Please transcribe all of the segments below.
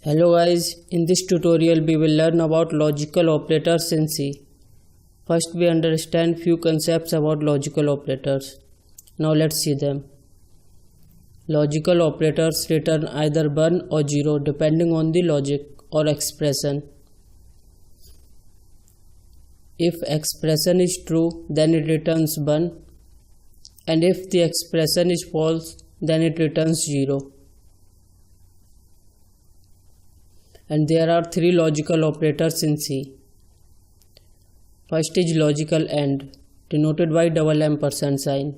Hello guys, in this tutorial we will learn about logical operators in C. First we understand few concepts about logical operators. Now let's see them. Logical operators return either 1 or 0 depending on the logic or expression. If expression is true, then it returns 1, and if the expression is false, then it returns 0. And there are three logical operators in C. First is logical AND, denoted by double ampersand sign.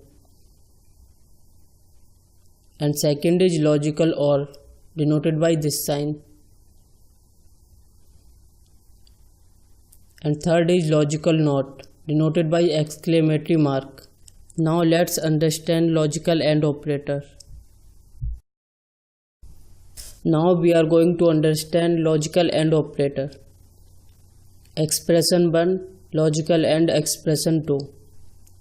And second is logical OR, denoted by this sign. And third is logical NOT, denoted by exclamatory mark. Now let's understand logical AND operator. Now we are going to understand logical AND operator. Expression 1, logical AND expression 2.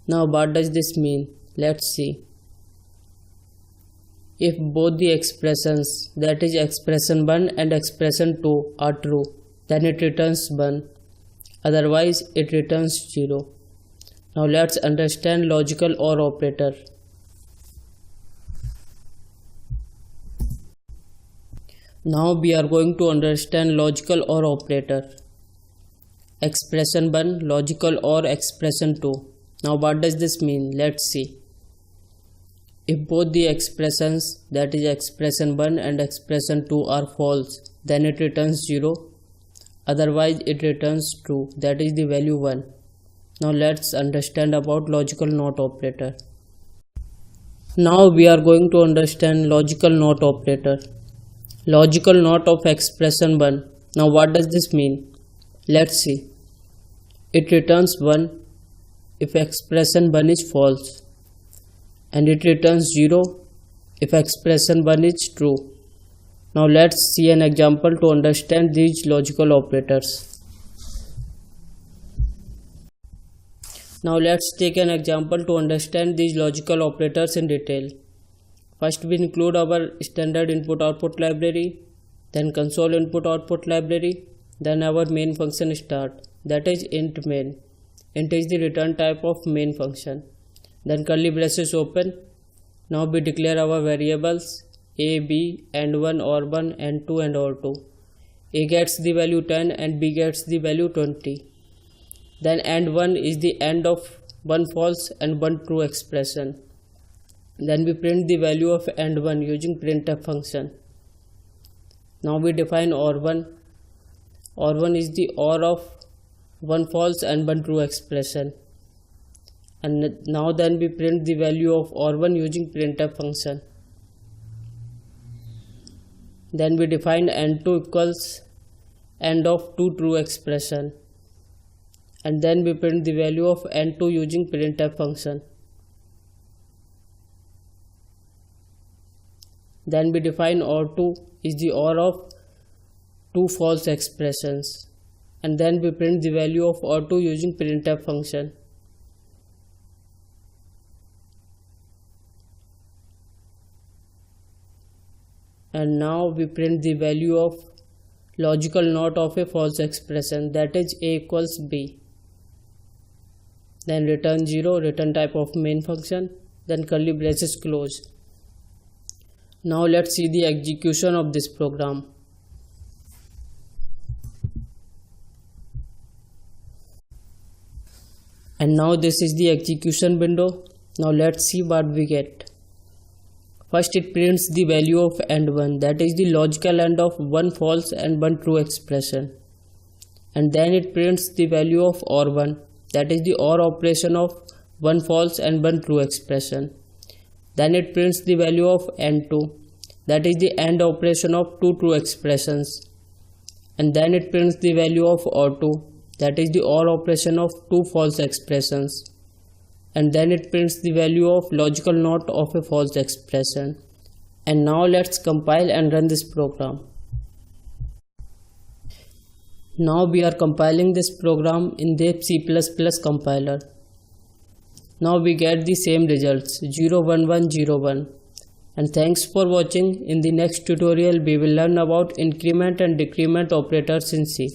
Now what does this mean? Let's see. If both the expressions, that is expression 1 and expression 2, are true, then it returns 1. Otherwise it returns 0. Now let's understand logical OR operator. Now we are going to understand logical OR operator. Expression 1, logical OR expression 2. Now what does this mean? Let's see. If both the expressions, that is expression 1 and expression 2, are false, then it returns 0. Otherwise it returns true, that is the value 1. Now let's understand about logical NOT operator. Now we are going to understand logical NOT operator. Logical NOT of expression 1. Now what does this mean? Let's see. It returns 1 if expression 1 is false, and it returns 0 if expression 1 is true. Now let's see an example to understand these logical operators. Now let's take an example to understand these logical operators in detail. First we include our standard input-output library, then console input-output library, then our main function start, that is int main. Int is the return type of main function. Then curly braces open. Now we declare our variables a, b, AND1, OR1, AND2 and OR2. A gets the value 10 and b gets the value 20. Then AND1 is the AND of one false and one true expression. Then we print the value of AND1 using printf function. Now we define OR1. OR1 is the OR of one false and one true expression. And now then we print the value of OR1 using printf function. Then we define AND2 equals AND of two true expression. And then we print the value of AND2 using printf function. Then we define OR2 is the OR of two false expressions, and then we print the value of OR2 using printf function. And now we print the value of logical NOT of a false expression, that is a equals b. Then return 0, return type of main function, then curly braces close. Now let's see the execution of this program. And now this is the execution window. Now let's see what we get. First it prints the value of AND1, that is the logical AND of one false and one true expression. And then it prints the value of OR1, that is the OR operation of one false and one true expression. Then it prints the value of AND2, that is the AND operation of two true expressions. And then it prints the value of OR2, that is the OR operation of two false expressions. And then it prints the value of logical NOT of a false expression. And now let's compile and run this program. Now we are compiling this program in the C++ compiler. Now we get the same results 01101. And thanks for watching. In the next tutorial we will learn about increment and decrement operators in C.